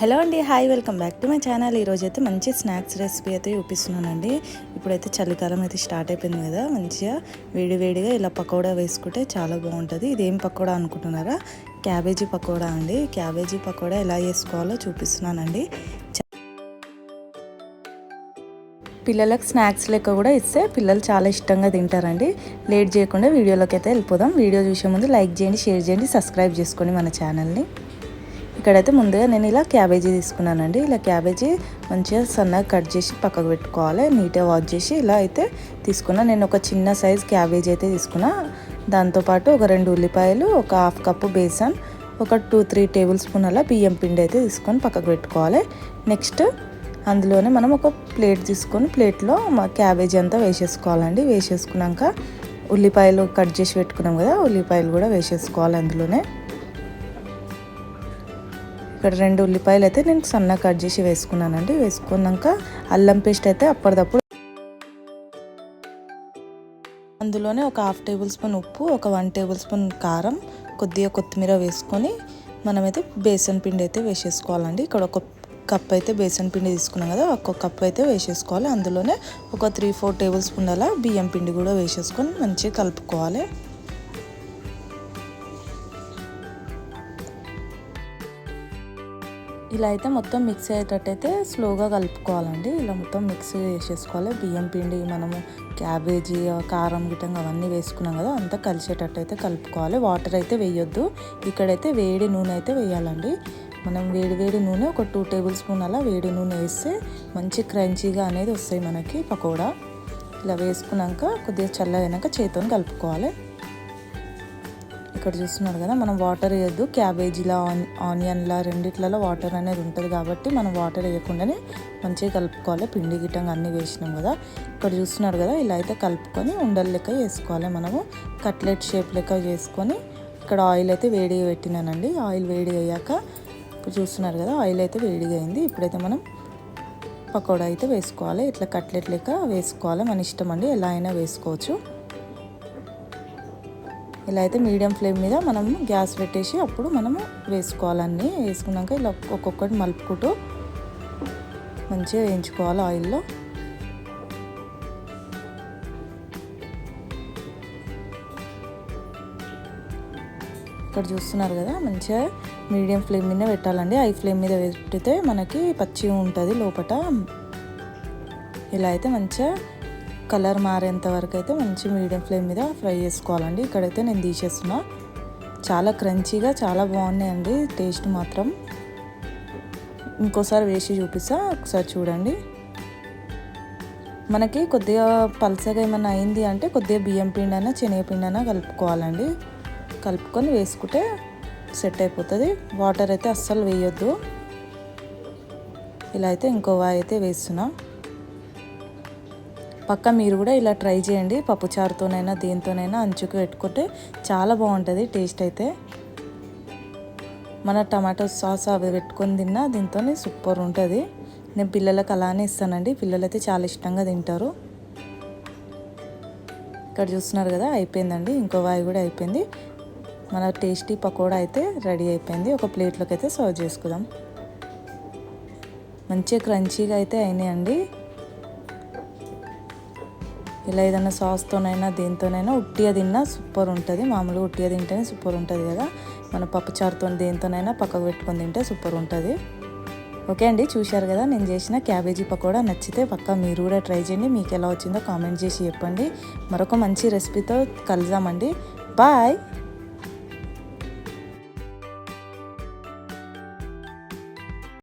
Hello అండి, hi, welcome back to my channel. ఈరోజైతే మంచి స్నాక్స్ రెసిపీ అయితే చూపిస్తున్నానండి. ఇప్పుడైతే చలికాలం అయితే స్టార్ట్ అయిపోయింది కదా, మంచిగా వేడివేడిగా ఇలా పకోడా వేసుకుంటే చాలా బాగుంటుంది. ఇదేం పకోడా అనుకుంటున్నారా? క్యాబేజీ పకోడా అండి. క్యాబేజీ పకోడా ఎలా చేసుకోవాలో చూపిస్తున్నానండి. పిల్లలకు స్నాక్స్ లెక్క కూడా ఇస్తే పిల్లలు చాలా ఇష్టంగా తింటారండి. లేట్ చేయకుండా వీడియోలోకి అయితే వెళ్ళిపోదాం. వీడియో చూసే ముందు లైక్ చేయండి, షేర్ చేయండి, సబ్స్క్రైబ్ చేసుకోండి మన ఛానల్ని. ఇక్కడైతే ముందుగా నేను ఇలా క్యాబేజీ తీసుకున్నానండి. ఇలా క్యాబేజీ మంచిగా సన్నగా కట్ చేసి పక్కకు పెట్టుకోవాలి. నీట్గా వాష్ చేసి ఇలా అయితే తీసుకున్నా. నేను ఒక చిన్న సైజ్ క్యాబేజీ అయితే తీసుకున్నా. దాంతోపాటు ఒక 2 ఉల్లిపాయలు, ఒక హాఫ్ కప్పు బేసన్, ఒక 2-3 టేబుల్ స్పూన్ అలా బియ్యం పిండి అయితే తీసుకొని పక్కకు పెట్టుకోవాలి. నెక్స్ట్ అందులోనే మనం ఒక ప్లేట్ తీసుకొని ప్లేట్లో క్యాబేజీ అంతా వేసేసుకోవాలండి. వేసేసుకున్నాక ఉల్లిపాయలు కట్ చేసి పెట్టుకున్నాం కదా, ఉల్లిపాయలు కూడా వేసేసుకోవాలి అందులోనే. ఇక్కడ 2 ఉల్లిపాయలు అయితే నేను సన్నగా కట్ చేసి వేసుకున్నానండి. వేసుకున్నాక అల్లం పేస్ట్ అయితే అప్పటిదప్పుడు అందులోనే ఒక హాఫ్ టేబుల్ స్పూన్ ఉప్పు, ఒక 1 టేబుల్ స్పూన్ కారం, కొద్దిగా కొత్తిమీర వేసుకొని మనమైతే బేసన్ పిండి అయితే వేసేసుకోవాలండి. ఇక్కడ ఒక కప్ అయితే బేసన్ పిండి తీసుకున్నాం కదా, ఒక కప్ అయితే వేసేసుకోవాలి. అందులోనే ఒక 3-4 టేబుల్ స్పూన్ అలా బియ్యం పిండి కూడా వేసేసుకొని మంచిగా కలుపుకోవాలి. ఇలా అయితే మొత్తం మిక్స్ అయ్యేటట్టయితే స్లోగా కలుపుకోవాలండి. ఇలా మొత్తం మిక్స్ చేసేసుకోవాలి. బియ్యం పిండి, మనము క్యాబేజీ, కారం గిట్టంగా అవన్నీ వేసుకున్నాం కదా, అంతా కలిసేటట్టు అయితే కలుపుకోవాలి. వాటర్ అయితే వేయొద్దు. ఇక్కడైతే వేడి నూనె అయితే వేయాలండి. మనం వేడి నూనె ఒక 2 టేబుల్ స్పూన్ అలా వేడి నూనె వేస్తే మంచి క్రంచీగా అనేది వస్తాయి మనకి పకోడా. ఇలా వేసుకున్నాక కొద్దిగా చల్లగైనాక చేతితో కలుపుకోవాలి. ఇక్కడ చూస్తున్నారు కదా, మనం వాటర్ వేయద్దు. క్యాబేజీలా ఆనియన్లా రెండిట్లలో వాటర్ అనేది ఉంటుంది కాబట్టి మనం వాటర్ వేయకుండానే మంచిగా కలుపుకోవాలి. పిండి గిట్టంగా అన్నీ వేసినాం కదా. ఇక్కడ చూస్తున్నారు కదా, ఇలా అయితే కలుపుకొని ఉండల లెక్క వేసుకోవాలి. మనము కట్లెట్ షేప్ లెక్క చేసుకొని ఇక్కడ ఆయిల్ అయితే వేడిగా పెట్టినానండి. ఆయిల్ వేడిగా అయ్యాక ఇప్పుడు చూస్తున్నారు కదా, ఆయిల్ అయితే వేడిగా అయింది. ఇప్పుడైతే మనం పకోడా అయితే వేసుకోవాలి. ఇట్లా కట్లెట్ లెక్క వేసుకోవాలి. మన ఇష్టం అండి, ఎలా అయినా వేసుకోవచ్చు. ఇలా అయితే మీడియం ఫ్లేమ్ మీద మనము గ్యాస్ పెట్టేసి అప్పుడు మనము వేసుకోవాలన్నీ. వేసుకున్నాక ఇలా ఒక్కొక్కటి మలుపుకుంటూ మంచిగా వేయించుకోవాలి ఆయిల్లో. ఇక్కడ చూస్తున్నారు కదా, మంచిగా మీడియం ఫ్లేమ్ మీద పెట్టాలండి. హై ఫ్లేమ్ మీద పెట్టితే మనకి పచ్చిగా ఉంటుంది లోపల. ఇలా అయితే మంచిగా కలర్ మారేంత వరకు అయితే మంచి మీడియం ఫ్లేమ్ మీద ఫ్రై చేసుకోవాలండి. ఇక్కడైతే నేను తీసేస్తున్నా. చాలా క్రంచీగా చాలా బాగున్నాయండి, టేస్ట్ మాత్రం. ఇంకోసారి వేసి చూపిస్తా, ఒకసారి చూడండి. మనకి కొద్దిగా పల్సగా ఏమైనా అయింది అంటే కొద్దిగా బియ్యం పిండి అయినా శనగపిండి అయినా కలుపుకోవాలండి. కలుపుకొని వేసుకుంటే సెట్ అయిపోతుంది. వాటర్ అయితే అస్సలు వేయొద్దు. ఇలా అయితే ఇంకో వాయి అయితే వేస్తున్నా. పక్క మీరు కూడా ఇలా ట్రై చేయండి. పప్పుచారుతోనైనా దేనితోనైనా అంచుకు పెట్టుకుంటే చాలా బాగుంటుంది టేస్ట్ అయితే. మన టమాటో సాస్ అవి పెట్టుకొని తిన్నా దీంతో సూపర్ ఉంటుంది. నేను పిల్లలకు అలానే ఇస్తానండి. పిల్లలు అయితే చాలా ఇష్టంగా తింటారు. ఇక్కడ చూస్తున్నారు కదా, అయిపోయిందండి. ఇంకో వాయి కూడా అయిపోయింది. మన టేస్టీ పకోడా అయితే రెడీ అయిపోయింది. ఒక ప్లేట్లోకి అయితే సర్వ్ చేసుకుందాం. మంచిగా క్రంచీగా అయితే అయినాయండి. ఇలా ఏదైనా సాస్తోనైనా దేనితోనైనా ఉట్టిగా తిన్నా సూపర్ ఉంటుంది. మామూలుగా ఉట్టిగా తింటేనే సూపర్ ఉంటుంది కదా, మన పప్పుచారుతో దేనితోనైనా పక్కకు పెట్టుకొని తింటే సూపర్ ఉంటుంది. ఓకే అండి, చూశారు కదా నేను చేసిన క్యాబేజీ పకోడా. నచ్చితే పక్కా మీరు కూడా ట్రై చేయండి. మీకు ఎలా వచ్చిందో కామెంట్ చేసి చెప్పండి. మరొక మంచి రెసిపీతో కలుద్దామండి. బాయ్.